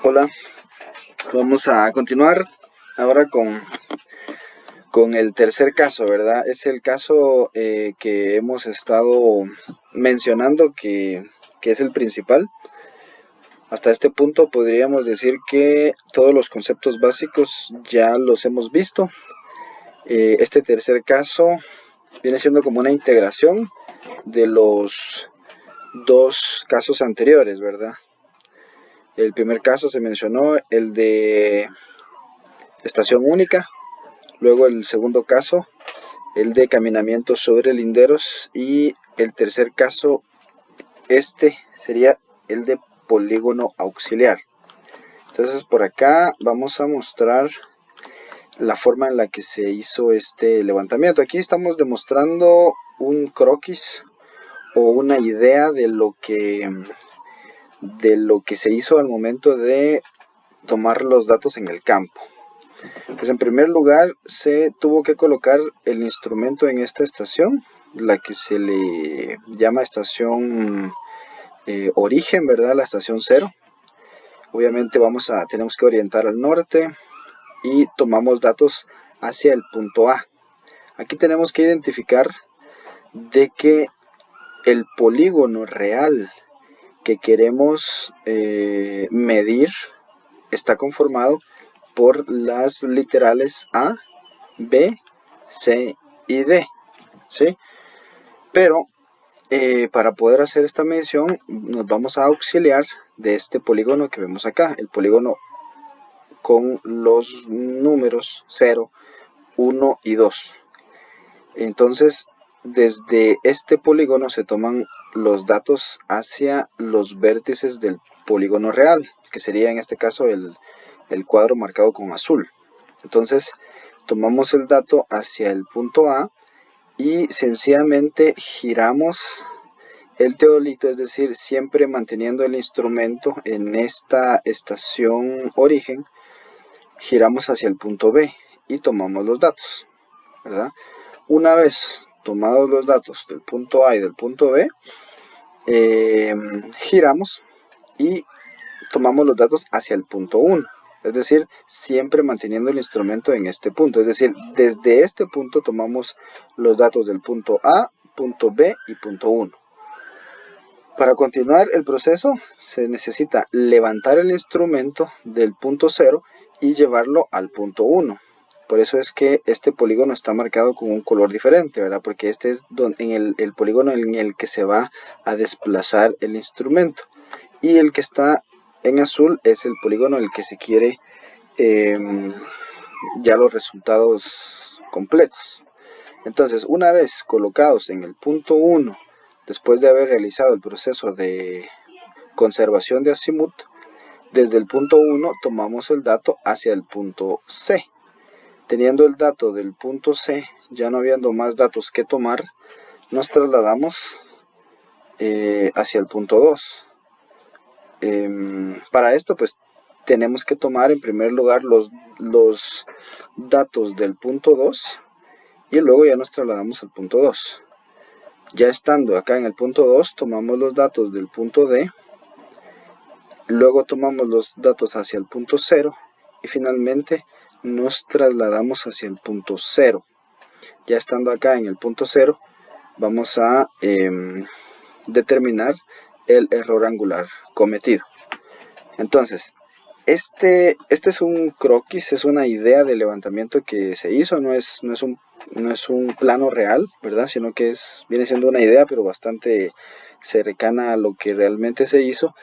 Hola, vamos a continuar ahora con el tercer caso, ¿verdad? Es el caso que hemos estado mencionando que es el principal. Hasta este punto podríamos decir que todos los conceptos básicos ya los hemos visto. Este tercer caso viene siendo como una integración de los dos casos anteriores, ¿verdad? El primer caso se mencionó, el de estación única. Luego el segundo caso, el de caminamiento sobre linderos. Y el tercer caso, este sería el de polígono auxiliar. Entonces por acá vamos a mostrar la forma en la que se hizo este levantamiento. Aquí estamos demostrando un croquis o una idea de lo que se hizo al momento de tomar los datos en el campo. Pues en primer lugar se tuvo que colocar el instrumento en esta estación, la que se le llama estación origen, ¿verdad? La estación 0. Obviamente tenemos que orientar al norte y tomamos datos hacia el punto A. Aquí tenemos que identificar de que el polígono real que queremos medir está conformado por las literales A, B, C y D, ¿sí? Pero para poder hacer esta medición nos vamos a auxiliar de este polígono que vemos acá, el polígono con los números 0, 1 y 2. Entonces, desde este polígono se toman los datos hacia los vértices del polígono real, que sería en este caso el cuadro marcado con azul. Entonces, tomamos el dato hacia el punto A y sencillamente giramos el teodolito, es decir, siempre manteniendo el instrumento en esta estación origen, giramos hacia el punto B y tomamos los datos, ¿verdad? Una vez tomados los datos del punto A y del punto B, giramos y tomamos los datos hacia el punto 1. Es decir, siempre manteniendo el instrumento en este punto. Es decir, desde este punto tomamos los datos del punto A, punto B y punto 1. Para continuar el proceso se necesita levantar el instrumento del punto 0 y llevarlo al punto 1. Por eso es que este polígono está marcado con un color diferente, ¿verdad? Porque este es el polígono en el que se va a desplazar el instrumento. Y el que está en azul es el polígono en el que se quiere ya los resultados completos. Entonces, una vez colocados en el punto 1, después de haber realizado el proceso de conservación de azimut, desde el punto 1 tomamos el dato hacia el punto C. Teniendo el dato del punto C, ya no habiendo más datos que tomar, nos trasladamos hacia el punto 2. Para esto pues tenemos que tomar en primer lugar los datos del punto 2 y luego ya nos trasladamos al punto 2. Ya estando acá en el punto 2 tomamos los datos del punto D, luego tomamos los datos hacia el punto 0 y finalmente nos trasladamos hacia el punto 0. Ya estando acá en el punto 0 vamos a determinar el error angular cometido. Entonces, este es un croquis, es una idea de levantamiento que se hizo, no es un plano real, ¿verdad? Sino que viene siendo una idea, pero bastante cercana a lo que realmente se hizo.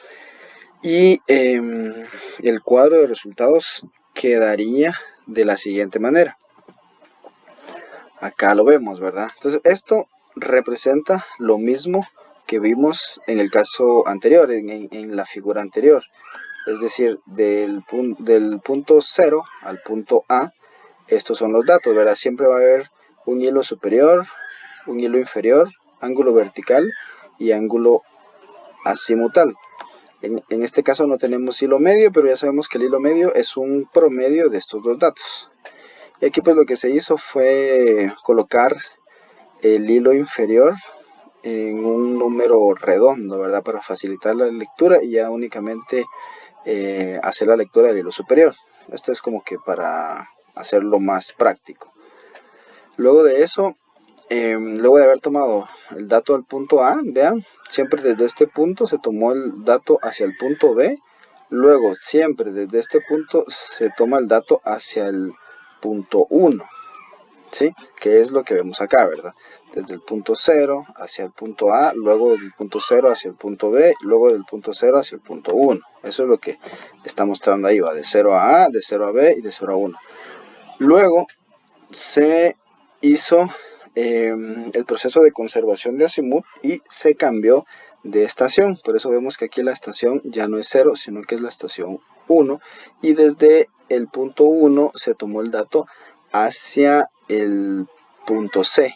Y el cuadro de resultados quedaría de la siguiente manera. Acá lo vemos, ¿verdad? Entonces, esto representa lo mismo que vimos en el caso anterior, en la figura anterior. Es decir, del punto 0 al punto A, estos son los datos, ¿verdad? Siempre va a haber un hilo superior, un hilo inferior, ángulo vertical y ángulo azimutal. En este caso no tenemos hilo medio, pero ya sabemos que el hilo medio es un promedio de estos dos datos. Y aquí pues lo que se hizo fue colocar el hilo inferior en un número redondo, ¿verdad? Para facilitar la lectura y ya únicamente hacer la lectura del hilo superior. Esto es como que para hacerlo más práctico. Luego de eso, luego de haber tomado el dato al punto A, vean, siempre desde este punto se tomó el dato hacia el punto B. Luego, siempre desde este punto se toma el dato hacia el punto 1, ¿sí? Que es lo que vemos acá, ¿verdad? Desde el punto 0 hacia el punto A, luego del punto 0 hacia el punto B, luego del punto 0 hacia el punto 1. Eso es lo que está mostrando ahí, va de 0 a A, de 0 a B y de 0 a 1. Luego se hizo el proceso de conservación de azimut y se cambió de estación. Por eso vemos que aquí la estación ya no es 0, sino que es la estación 1. Y desde el punto 1 se tomó el dato hacia el punto C.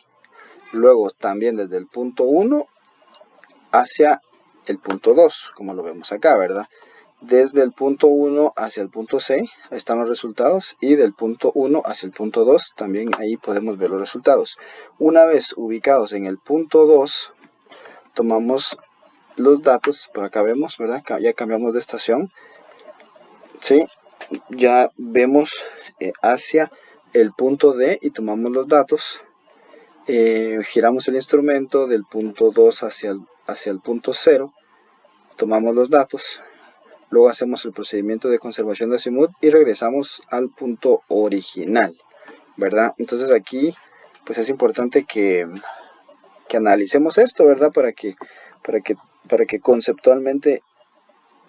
Luego también desde el punto 1 hacia el punto 2, como lo vemos acá, ¿verdad? Desde el punto 1 hacia el punto C, ahí están los resultados, y del punto 1 hacia el punto 2, también ahí podemos ver los resultados. Una vez ubicados en el punto 2, tomamos los datos, por acá vemos, ¿verdad? Ya cambiamos de estación, ¿sí? Ya vemos hacia el punto D y tomamos los datos, giramos el instrumento del punto 2 hacia el punto 0, tomamos los datos. Luego hacemos el procedimiento de conservación de azimut y regresamos al punto original, ¿verdad? Entonces aquí pues es importante que analicemos esto, ¿verdad? Para que conceptualmente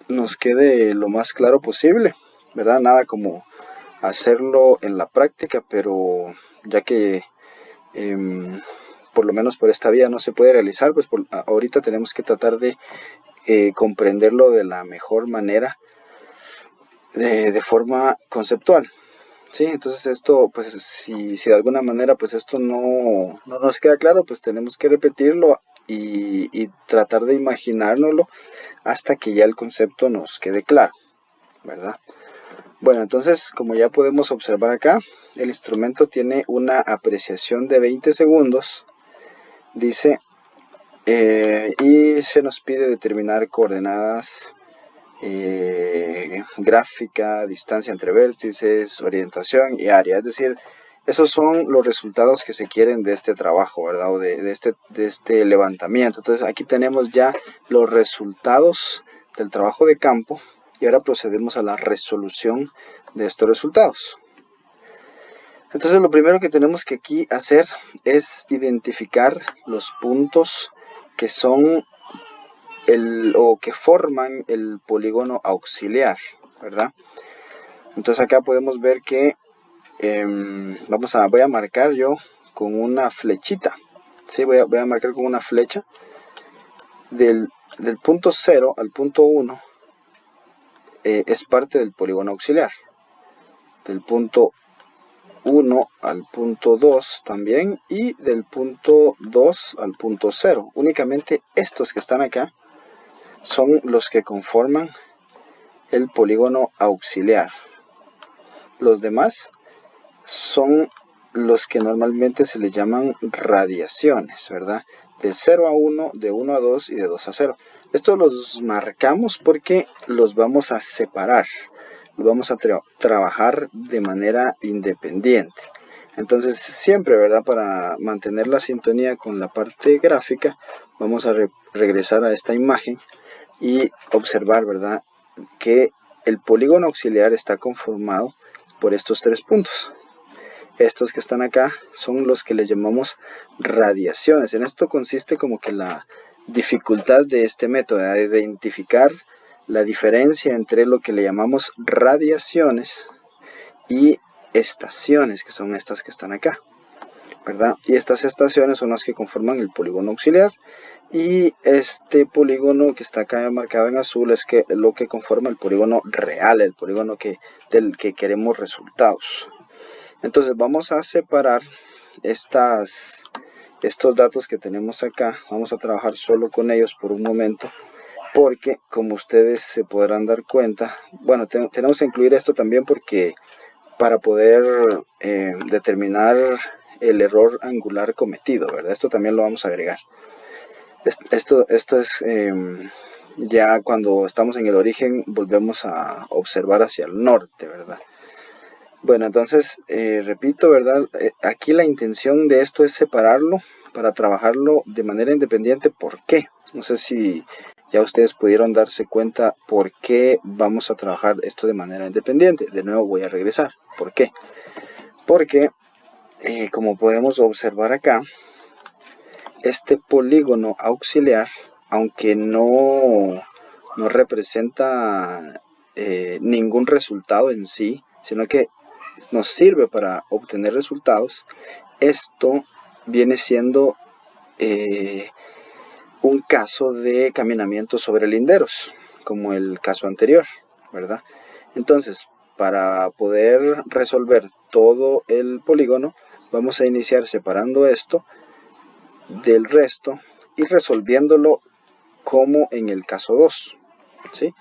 nos quede lo más claro posible, ¿verdad? Nada como hacerlo en la práctica, pero ya que por lo menos por esta vía no se puede realizar, pues ahorita tenemos que tratar de comprenderlo de la mejor manera, de forma conceptual, ¿sí? Entonces esto, pues si de alguna manera pues esto no nos queda claro, pues tenemos que repetirlo y tratar de imaginárnoslo hasta que ya el concepto nos quede claro, ¿verdad? Bueno, entonces como ya podemos observar acá, el instrumento tiene una apreciación de 20 segundos, dice, y se nos pide determinar coordenadas, gráfica, distancia entre vértices, orientación y área. Es decir, esos son los resultados que se quieren de este trabajo, ¿verdad? O de este levantamiento. Entonces aquí tenemos ya los resultados del trabajo de campo y ahora procedemos a la resolución de estos resultados. Entonces lo primero que tenemos que aquí hacer es identificar los puntos que son o que forman el polígono auxiliar, ¿verdad? Entonces acá podemos ver que voy a marcar yo con una flechita, ¿sí? Voy a marcar con una flecha del punto 0 al punto 1, es parte del polígono auxiliar. Del punto 1 al punto 2 también, y del punto 2 al punto 0. Únicamente estos que están acá son los que conforman el polígono auxiliar. Los demás son los que normalmente se les llaman radiaciones, ¿verdad? De 0 a 1, de 1 a 2 y de 2 a 0. Estos los marcamos porque los vamos a separar, los vamos a trabajar de manera independiente. Entonces siempre, ¿verdad? Para mantener la sintonía con la parte gráfica, vamos a regresar a esta imagen y observar, ¿verdad?, que el polígono auxiliar está conformado por estos tres puntos. Estos que están acá son los que les llamamos radiaciones. En esto consiste como que la dificultad de este método, de identificar la diferencia entre lo que le llamamos radiaciones y estaciones, que son estas que están acá, ¿verdad? Y estas estaciones son las que conforman el polígono auxiliar, y este polígono que está acá marcado en azul es lo que conforma el polígono real, el polígono del que queremos resultados. Entonces vamos a separar estos datos que tenemos acá. Vamos a trabajar solo con ellos por un momento, porque como ustedes se podrán dar cuenta, bueno, tenemos que incluir esto también porque para poder determinar el error angular cometido, ¿verdad? Esto también lo vamos a agregar. Esto es ya cuando estamos en el origen volvemos a observar hacia el norte, ¿verdad? Bueno, entonces, repito, ¿verdad? Aquí la intención de esto es separarlo para trabajarlo de manera independiente. ¿Por qué? No sé si ya ustedes pudieron darse cuenta por qué vamos a trabajar esto de manera independiente. De nuevo voy a regresar. ¿Por qué? Porque, como podemos observar acá, este polígono auxiliar, aunque no representa ningún resultado en sí, sino que nos sirve para obtener resultados, esto viene siendo un caso de caminamiento sobre linderos, como el caso anterior, ¿verdad? Entonces, para poder resolver todo el polígono, vamos a iniciar separando esto del resto y resolviéndolo como en el caso 2, ¿sí?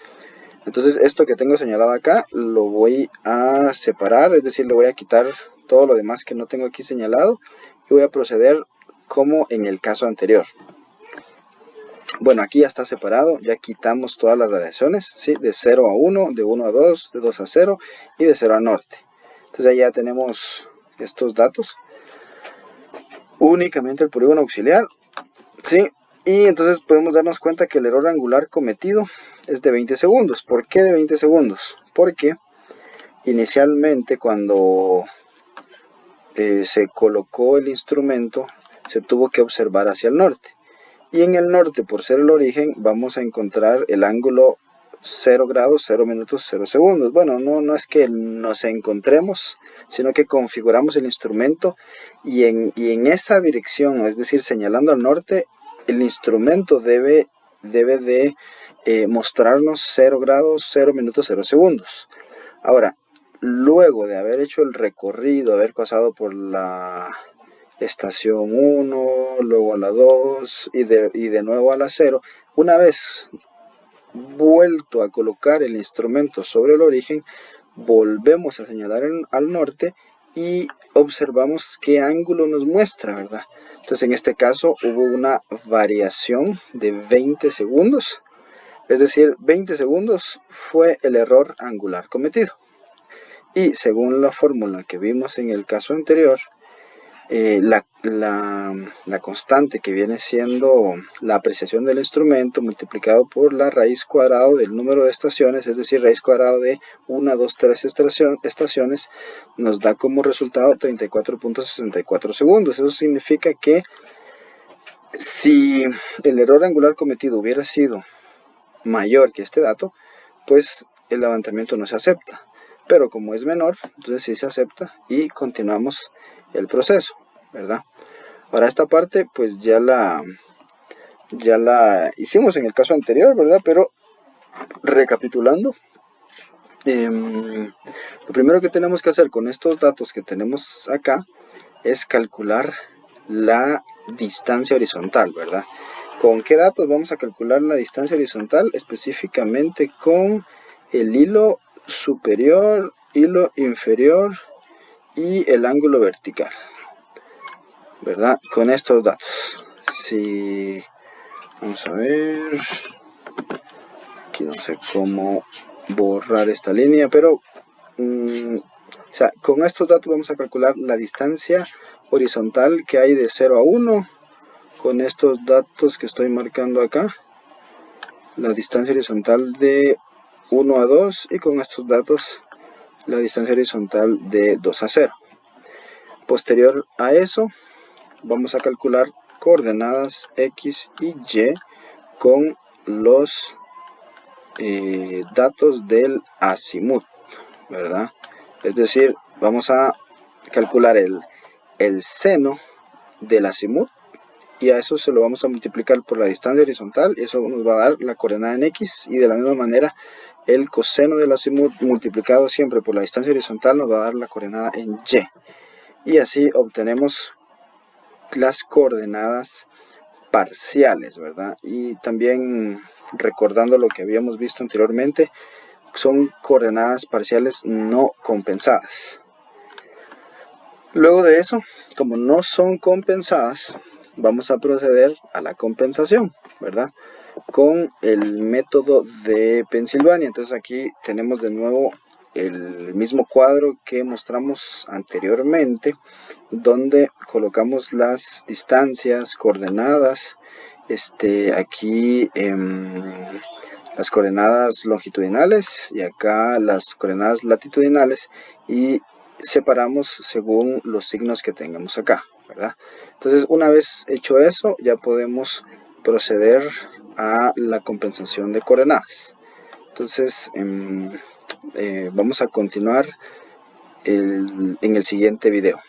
Entonces esto que tengo señalado acá lo voy a separar, es decir, le voy a quitar todo lo demás que no tengo aquí señalado y voy a proceder como en el caso anterior. Bueno, aquí ya está separado, ya quitamos todas las radiaciones, ¿sí? De 0 a 1, de 1 a 2, de 2 a 0 y de 0 a norte. Entonces ahí ya tenemos estos datos. Únicamente el polígono auxiliar, ¿sí? Y entonces podemos darnos cuenta que el error angular cometido es de 20 segundos. ¿Por qué de 20 segundos? Porque inicialmente cuando se colocó el instrumento se tuvo que observar hacia el norte. Y en el norte, por ser el origen, vamos a encontrar el ángulo 0 grados, 0 minutos, 0 segundos. Bueno, no es que nos encontremos, sino que configuramos el instrumento y en esa dirección, es decir, señalando al norte, el instrumento debe de mostrarnos 0 grados, 0 minutos, 0 segundos. Ahora, luego de haber hecho el recorrido, haber pasado por la estación 1, luego a la 2 y de nuevo a la 0, una vez vuelto a colocar el instrumento sobre el origen, volvemos a señalar al norte y observamos qué ángulo nos muestra, ¿verdad? Entonces en este caso hubo una variación de 20 segundos, es decir, 20 segundos fue el error angular cometido. Y según la fórmula que vimos en el caso anterior, la constante que viene siendo la apreciación del instrumento multiplicado por la raíz cuadrada del número de estaciones, es decir, raíz cuadrada de 1, 2, 3 estaciones, nos da como resultado 34.64 segundos. Eso significa que si el error angular cometido hubiera sido mayor que este dato, pues el levantamiento no se acepta. Pero como es menor, entonces sí se acepta y continuamos el proceso, ¿verdad? Ahora esta parte pues ya la hicimos en el caso anterior, ¿verdad? Pero recapitulando, lo primero que tenemos que hacer con estos datos que tenemos acá es calcular la distancia horizontal, ¿verdad? ¿Con qué datos vamos a calcular la distancia horizontal? Específicamente con el hilo superior, hilo inferior y el ángulo vertical, ¿verdad? Con estos datos. Si vamos a ver, aquí no sé cómo borrar esta línea, pero o sea, con estos datos vamos a calcular la distancia horizontal que hay de 0 a 1. Con estos datos que estoy marcando acá, la distancia horizontal de 1 a 2, y con estos datos la distancia horizontal de 2 a 0. Posterior a eso vamos a calcular coordenadas X y Y con los datos del azimut, ¿verdad? Es decir, vamos a calcular el seno del azimut y a eso se lo vamos a multiplicar por la distancia horizontal y eso nos va a dar la coordenada en X, y de la misma manera el coseno del azimut multiplicado siempre por la distancia horizontal nos va a dar la coordenada en Y, y así obtenemos las coordenadas parciales, ¿verdad? Y también, recordando lo que habíamos visto anteriormente, son coordenadas parciales no compensadas. Luego de eso, como no son compensadas, vamos a proceder a la compensación, ¿verdad? con el método de Pensilvania. Entonces aquí tenemos de nuevo el mismo cuadro que mostramos anteriormente, donde colocamos las distancias, coordenadas, aquí las coordenadas longitudinales y acá las coordenadas latitudinales, y separamos según los signos que tengamos acá, ¿verdad? Entonces, una vez hecho eso, ya podemos proceder a la compensación de coordenadas. Entonces, vamos a continuar en el siguiente video.